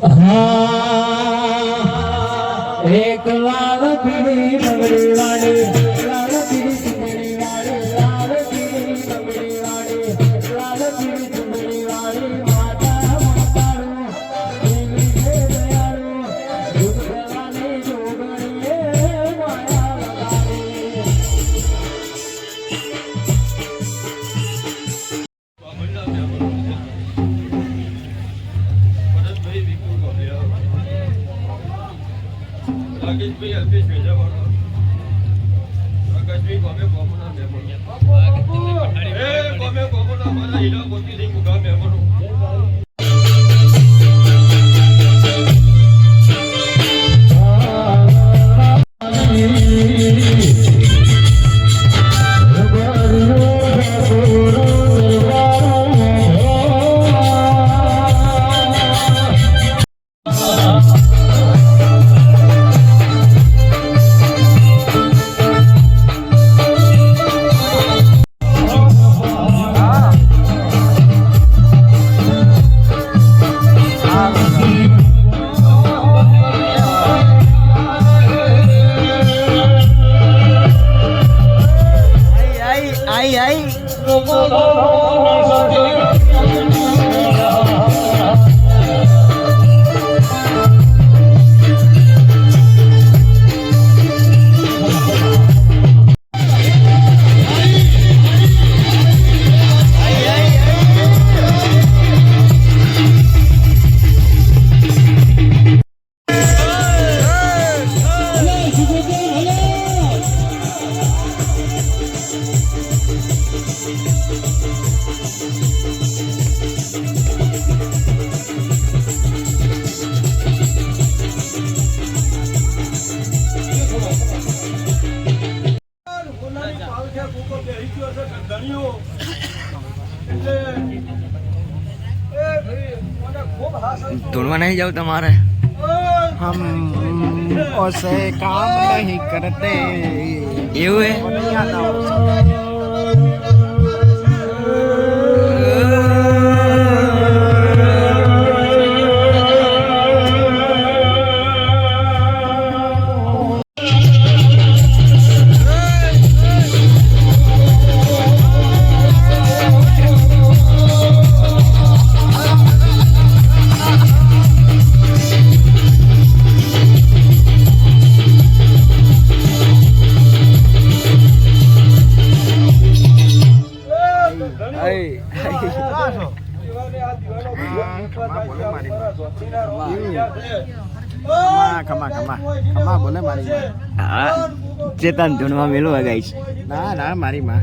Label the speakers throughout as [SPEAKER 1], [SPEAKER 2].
[SPEAKER 1] हाँ एक लाल पीली लंगड़ी वाली लाल पीली चुंदड़ी वाली लाल पीली लंगड़ी वाली लाल पीली चुंदड़ी वाली माता मातारू देवी से दयालु दुख भवानी जोगणिये माया लगारी
[SPEAKER 2] રાકેશભાઈ અલ્પેશ વેજાવાળો રાકેશભાઈ ગમે ગોમના મહેમાન એ ગમે ગોમના મારા હીરા મોતી સિંહ ગા મહેમાનો
[SPEAKER 3] ढूंढवा नहीं जाओ तुम्हारे
[SPEAKER 4] हम ऐसे काम नहीं करते
[SPEAKER 3] ये हुए
[SPEAKER 4] नहीं आता खमा खमा खमा बोले मारी
[SPEAKER 3] हाँ चेतन ढूंढवा मिलो है गाइस
[SPEAKER 4] ना ना मारी माँ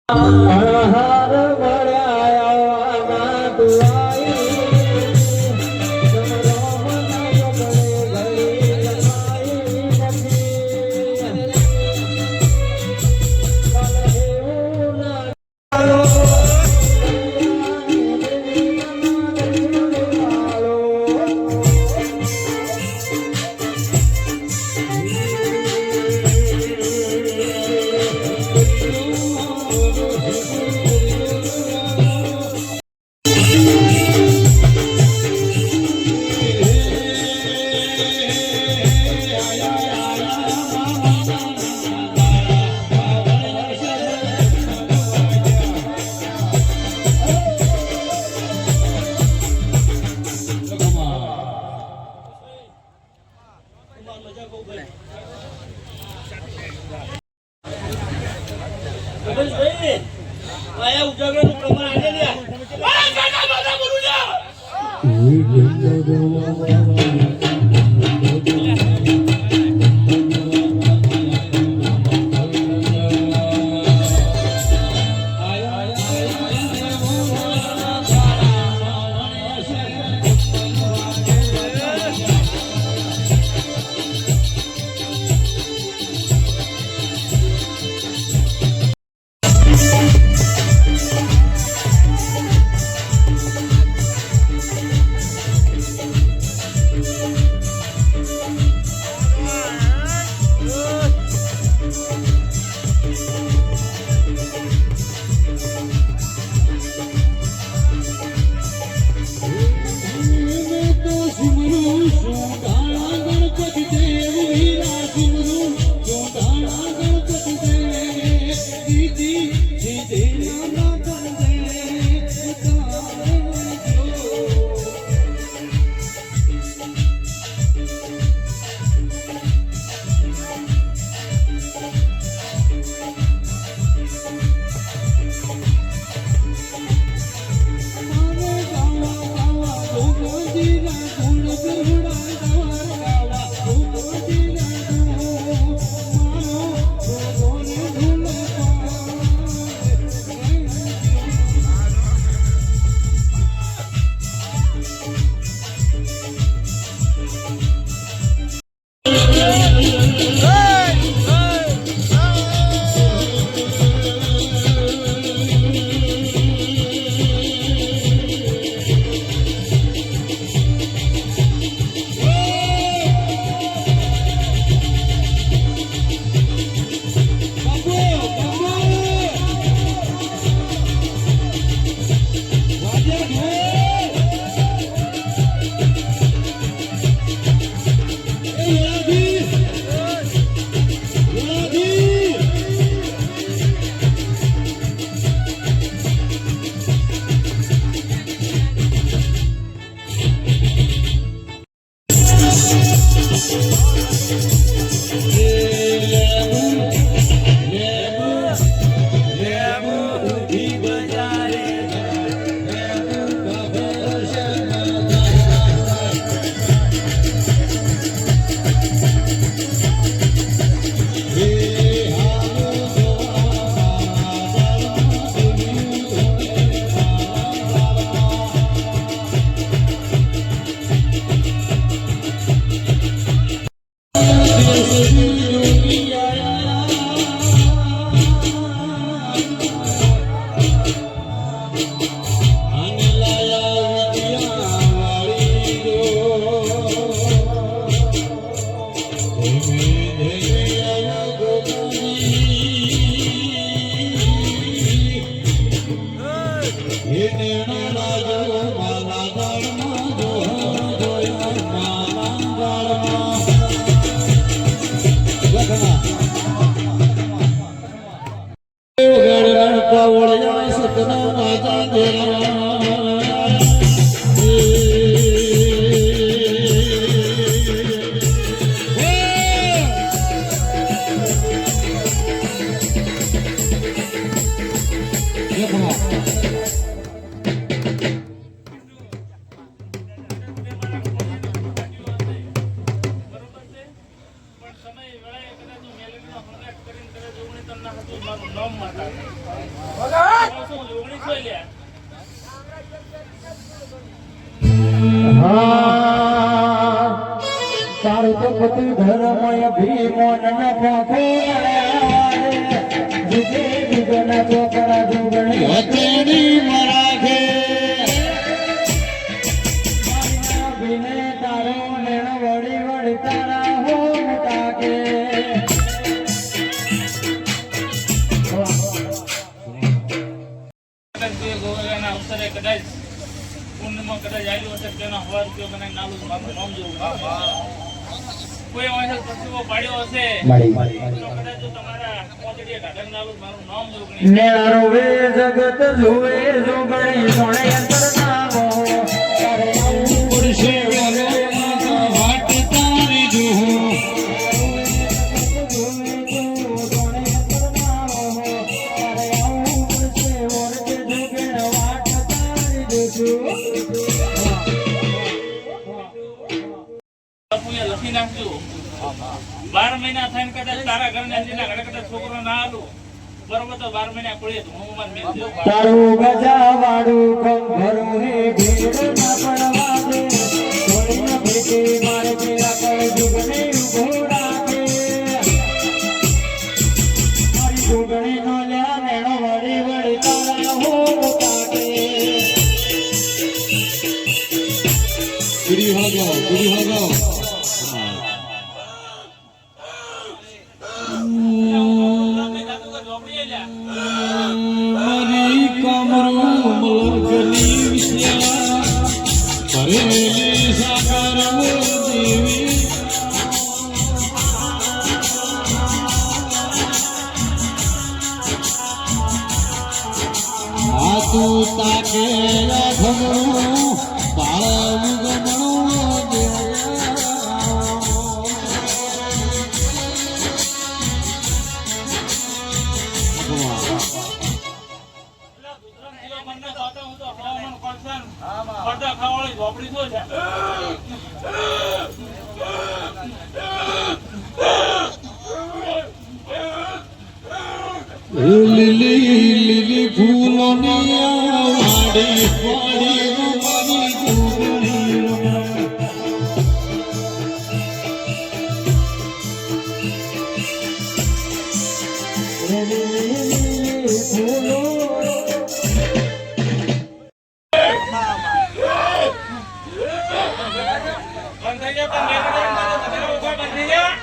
[SPEAKER 1] અણહાર મળ્યા આવામાં તું આવી. જમરો મને ગળે ગળી લખાઈ નથી. કાલ એવું ના
[SPEAKER 2] આયા ઉજાગરાનું પ્રમાણ આને લ્યા.
[SPEAKER 1] હા તારું તો બધું ધર્મય ભીમોન ન પોખો જુગે જુગના છોકરા જુગણી હથેળી મરાખે વિને તારો નેણ વળી વળી તારા હો મુટાકે
[SPEAKER 5] ગોવાના અવસરે કદાચ પૂર્ણિમા કદાચ આવ્યું હશે તેનો હવાર રૂપિયો બનાવી નાલું મારું નામ જેવું કોઈ માણસે પ્રતિભો પાડ્યો હશે તો કદાચ જો તમારા પોતડીએ ઢાઢર નાલું મારું નામ જેવું
[SPEAKER 1] નેણો વે જગત જુએ જોગણી સોણે અંતર નામો તારે આવું પડશે વરો વાટ તારી જોહો
[SPEAKER 5] લખી નાખજો 12 મહિના થઈને કદાચ તારા ઘરના જીના ઘરે કદાચ છોકરો ના આલું બરોબર તો 12 મહિના કોળીએ તો હું મન મેલ દઉં
[SPEAKER 1] તારું ગજા વાળું કંભરું હે ભીડ ના પડવા દે થોડી ન ભેટે મારે પેલા કળ જુગને ઉભો રાખે મારી જુગણી નો લ્યા નેણો વળી વળી તારા હો કાકે ગુડી હો મારી કમરું મલગની વિશ્યા ભરેલી સાગર દેવી આ તું તાકે ઘમરું બાળવું ગમણું
[SPEAKER 5] પડદા ખાવાળી ઝોપડી શું છે
[SPEAKER 1] લીલી લીલી ફૂલોની વાડી વાડી મારી જુગણી લીલી ફૂલો
[SPEAKER 5] બંધ થઈ ગયા બંધ થઈ ગયા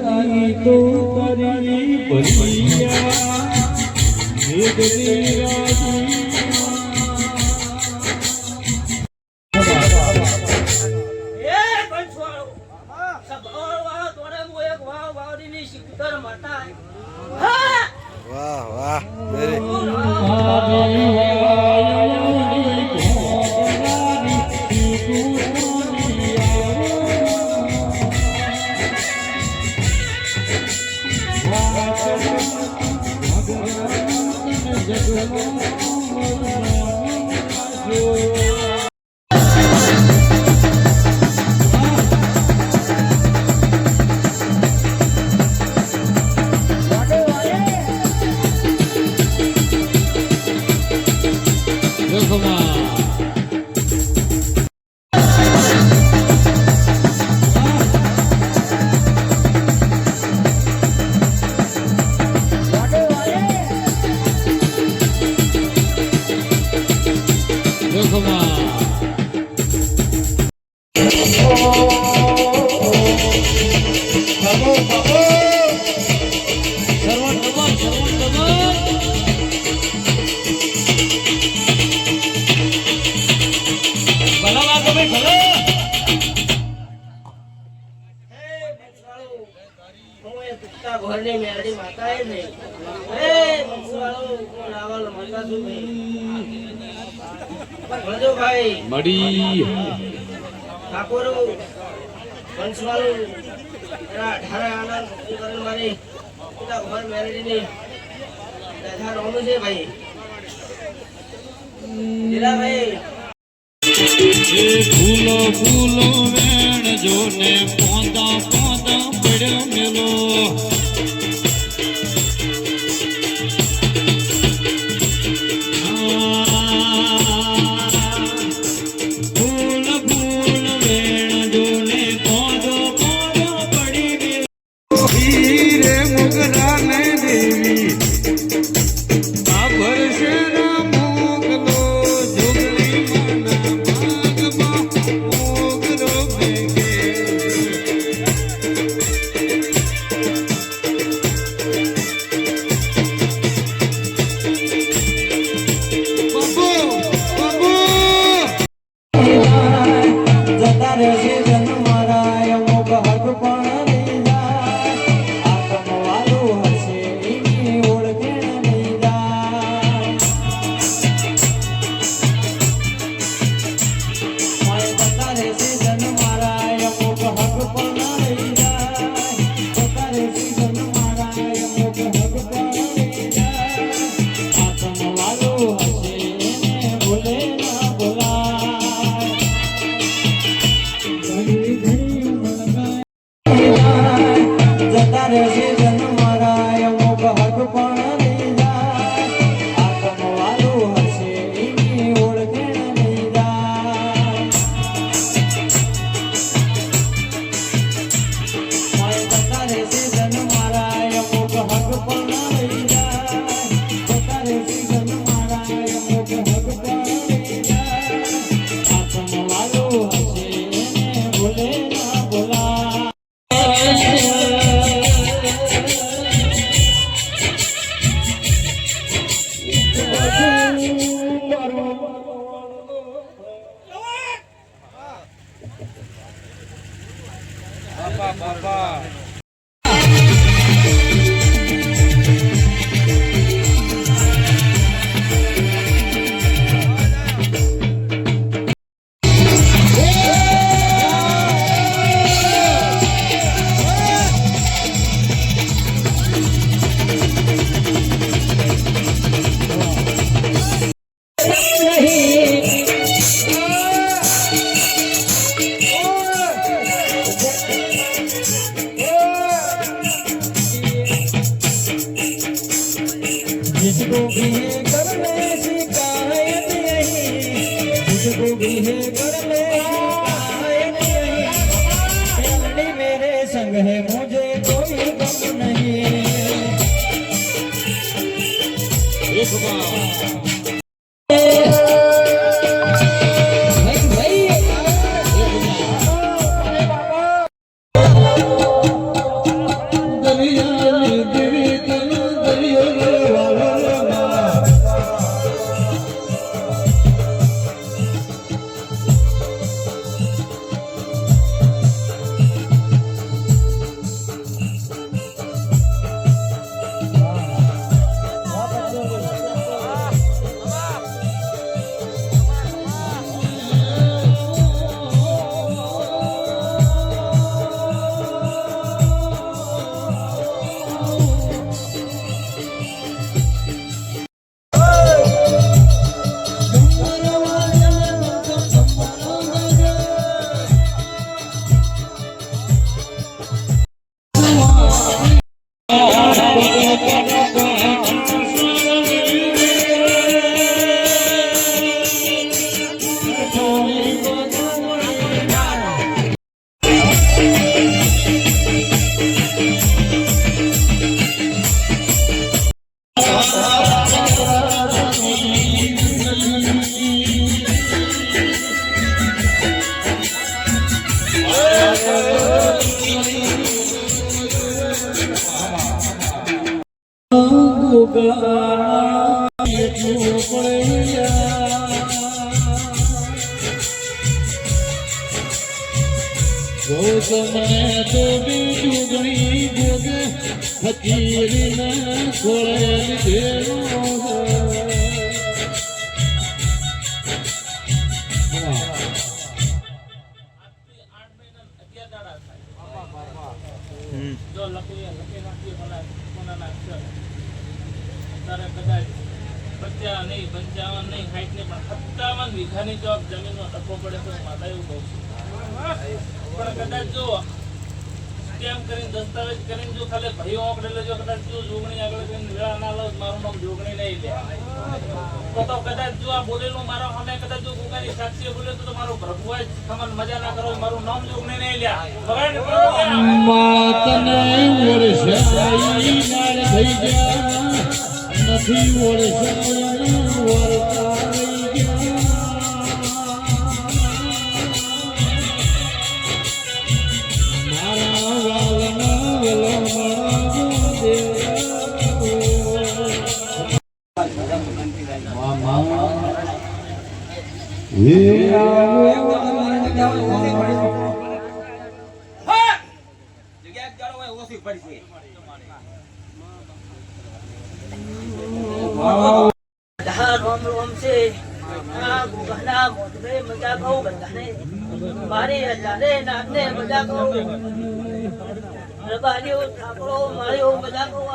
[SPEAKER 1] રાજી તો કરી ભરિયા
[SPEAKER 4] વાહ વાહ વેરી
[SPEAKER 1] ઘરની મેરડી માતા એ નહીં ભાઈ ઠાકોર વંશવાળું એના 18 આનંદ કરણ મારી પિતા ઘર મેરડી ની દધા રોનું છે ભાઈ જીલા ભાઈ
[SPEAKER 5] ફૂલો ફૂલો વેણ જોને પોંદા પોંદા પડ્યો મેલો ફૂલ ફૂલ વેણ જોને પોંદો પોંદો પડી ગયો હીરે મુગરાને દેવી બાબર શેરા મોગલો જોગણી માના મોગરો ભેગે
[SPEAKER 1] જતા રહેશે જન્મ મારા અમુક હક પણ નહીં જાય આત્મ વાલું હશે એની ઓળખેણ નહીં જાય જતા રહેશે જન્મ મારા અમુક હક પણ નહીં જાય જતા રહેશે જન્મ મારા અમુક હક પણ નહીં જાય આત્મ વાલું હશે એને ભૂલે ના ભૂલાય જતા રહેશે જન્મ મારા અમુક હક પણ નહીં જાય આત્મ વાલું હશે એની ઓળખેણ નહીં જાય જતા રહેશે જન્મ મારા અમુક હક પણ નહીં જાય જતા રહેશે જન્મ મારા અમુક હક પણ નહીં જાય આત્મ વાલું હશે એને ભૂલે ના ભૂલાય जिसको भी है कर ले शिकायत यही जिसको भी है कर ले शिकायत यही मेलड़ी मेरे संग है मुझे कोई गम नहीं एक મુકલાના એટલું પડે ગૌતમને તો બીજું ગણી જોગ ફકીરને ખોળે લીધેલો
[SPEAKER 5] જો લખી નાખીએ કોના અક્ષર તારે કદાચ 50 નહીં 55 નહીં 60 નહીં પણ 57 વીઘાની જો જમીનનો ટકો પડે તો માતા એવું કહું છું પણ કદાચ જો સ્કેમ કરીને દસ્તાવેજ કરીને જો ખાલી ભાઈઓ આંકડે જો કદાચ જો જોગણી આગળ કરીને વેળા ના લો મારું નામ જોગણી નહીં લે તો કદાચ જો આ બોલેલું મારા સામે કદાચ જો ગુગાની સાક્ષીએ બોલે તો મારો પ્રભુ જ ખમન મજા ના કરો મારું નામ જોગણી નહીં લ્યા
[SPEAKER 1] માતને ઓળશાઈ નાળ થઈ ગયા નથી ઓળશાઈ વરતા રહી ગયા મારા વાલના
[SPEAKER 6] રોમ રોમ છે આ ગુગના મોઢે મજા કહું બધાને મારી હજારે નાને મજા કહું રબારીઓ ઠાકોરો માર્યો મજા કહું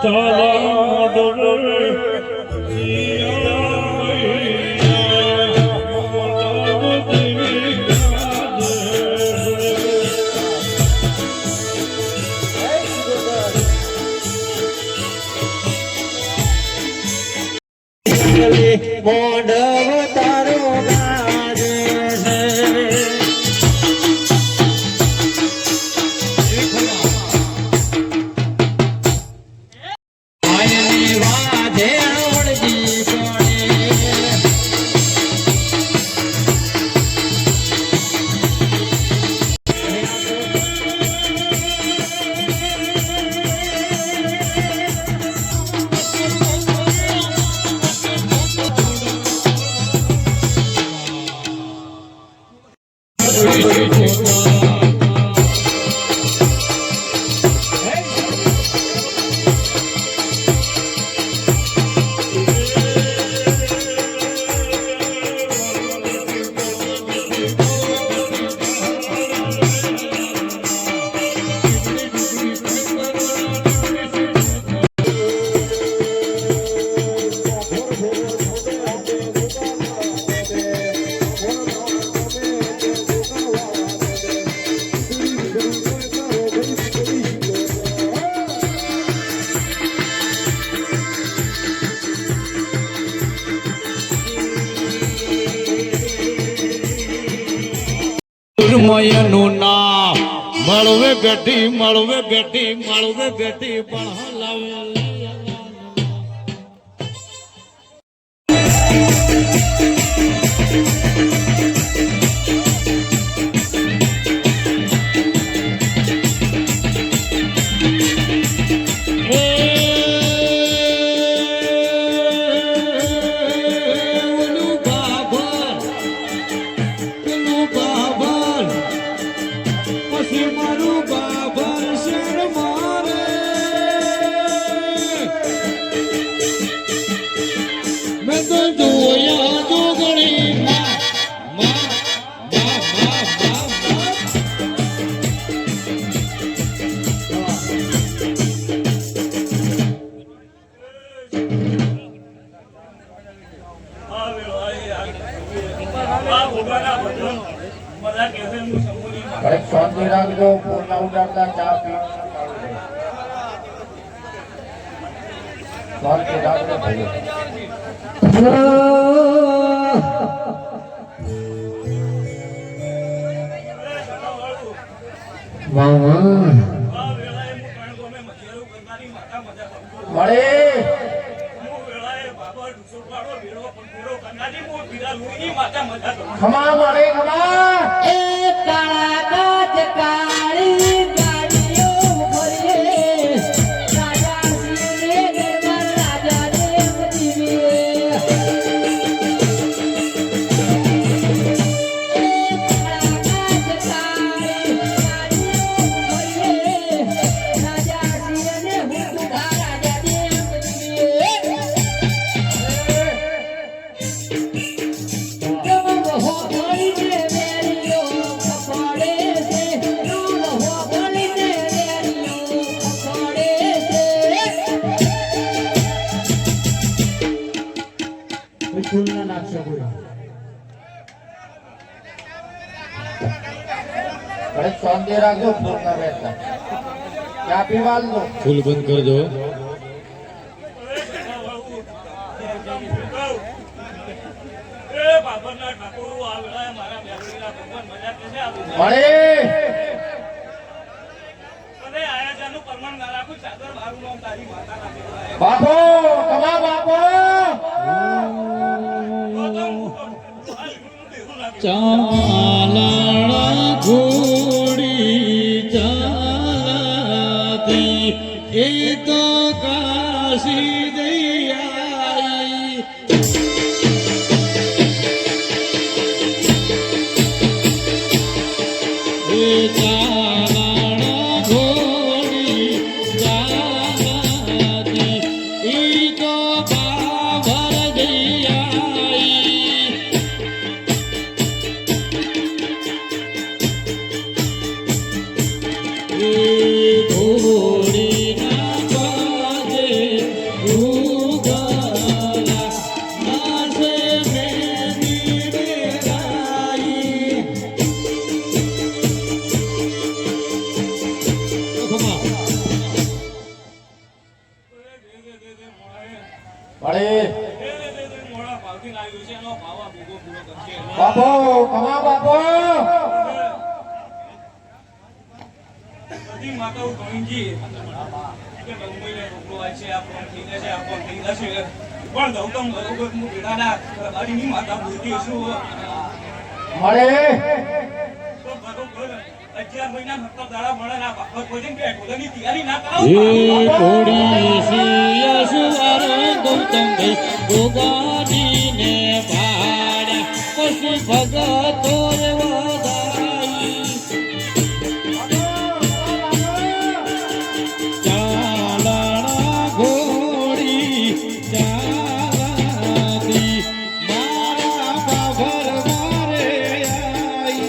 [SPEAKER 1] મોઢવ તારો ગાજે આયની વાધે વળગી મયનું ના મળવે ગઢી મળવે ગઢી મળવે ગઢી પણ હલાવે
[SPEAKER 7] શાંતિ રાખજો પૂર્ણ ઉડાડતા ચા પી શાંતિ રાખજો ભાઈ ખમા મળે ખમા
[SPEAKER 6] એ કાળા કાચ કાળી ગાડીઓ ભરે રાજા સિંહને ગરબા રાજા રે
[SPEAKER 7] નાખશે કોઈ અરે શાંતિ રાખજો ફૂલ ના બેઠા ચા પીવા લો
[SPEAKER 2] ફૂલ બંધ કરજો
[SPEAKER 5] એ બાબરના ઠાકોર આવેલા મારા બેવડીના ભગવાન મજા કેસે આવી
[SPEAKER 7] મળે
[SPEAKER 5] અરે આયા જાનું પરમાન ના રાખું ચાદર મારું નામ તારી માતા નાખે
[SPEAKER 7] બાપો કમા બાપો
[SPEAKER 1] ચાલણા ઘોડી ચાલતી એ તો કાશી દૈયાઈ એ ચાલણા ઘોડી ચાલતી એ તો બાબર દૈયાઈ ઘોડીના પાજે ઉગાલા નાસે મેની ડેરાઈ
[SPEAKER 5] મોડા ભાવથી લાવ્યું છે એનો ભાવ આ ભેગો પૂરો કરશે
[SPEAKER 7] બાપો કમા બાપો
[SPEAKER 5] બધી માતાઓ ગોવિંદજી કે બંગોઈને રોકડો આવે છે આ ફોન થઈ જશે આ ફોન થઈ જશે પણ ગૌતમ બરોબર હું બેડાના મારી માતા બોલતી છું
[SPEAKER 7] મળે
[SPEAKER 5] તો બરોબર 11 મહિના નક્કર દાડા મળે ના બાપા કોઈ કે ઢોલની તૈયારી ના કરો
[SPEAKER 1] એ ઘોડી સિયા સુવાર ગૌતમભાઈ ગોગાજીને ભાડ્યા પછી ભગતો રે વધાઈ ચાલણા ઘોડી ચાલતી મારા બાબર મારે આઈ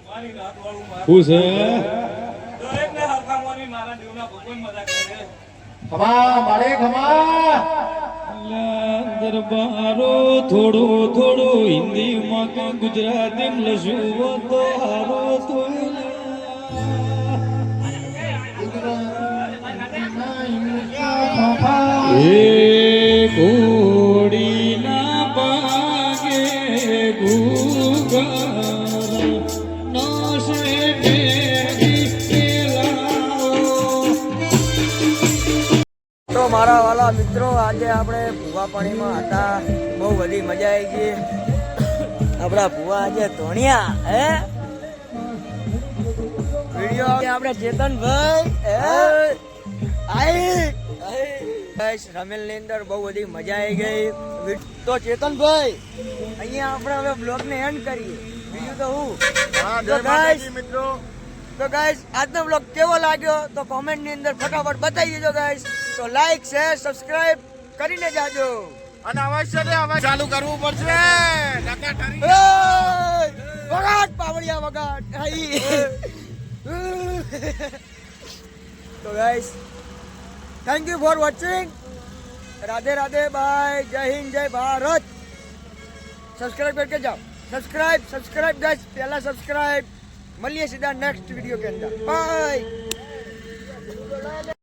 [SPEAKER 5] મારી રાત વાળું માર
[SPEAKER 2] શું છે
[SPEAKER 5] દરેકને હરખામોની મારા દેવના ભગવાન મજા કરે
[SPEAKER 7] ખમા મળે ખમા
[SPEAKER 1] દરબારો થોડો થોડો હિન્દીમાં કે ગુજરાતીમાં લશું તો હારો તો એ ઘોડીના પાગે ગુગારા નાશે બેગી પેલાઓ
[SPEAKER 3] તો મારા વાલા મિત્રો આજે આપણે ભૂવા પાણીમાં હતા બહુ બધી મજા આવી ગઈ આપણા ભૂવા આજે ધોણિયા હે વિડિયો આપણે ચેતનભાઈ ગાઈસ રમેલ ની અંદર બહુ બધી મજા આવી ગઈ તો ચેતનભાઈ અહીંયા આપણે હવે બ્લોગ ને એન્ડ કરીએ બીજું તો હું મિત્રો તો ગાઈસ આજનો બ્લોગ કેવો લાગ્યો તો કોમેન્ટ ની અંદર ફટાફટ બતાવી દેજો ગાઈસ તો લાઈક શેર સબસ્ક્રાઇબ કરીને જાજો
[SPEAKER 4] અને અવશ્ય ને હવે ચાલુ કરવું પડશે નકા ઠરી
[SPEAKER 3] વગાડ પાવડિયા વગાડ આઈ તો guys thank you for watching Radhe Radhe bye જય હિન્દ જય ભારત सब्सक्राइब करके जाओ सब्सक्राइब गाइस पहला सब्सक्राइब मिलिए सीधा नेक्स्ट वीडियो के अंदर बाय।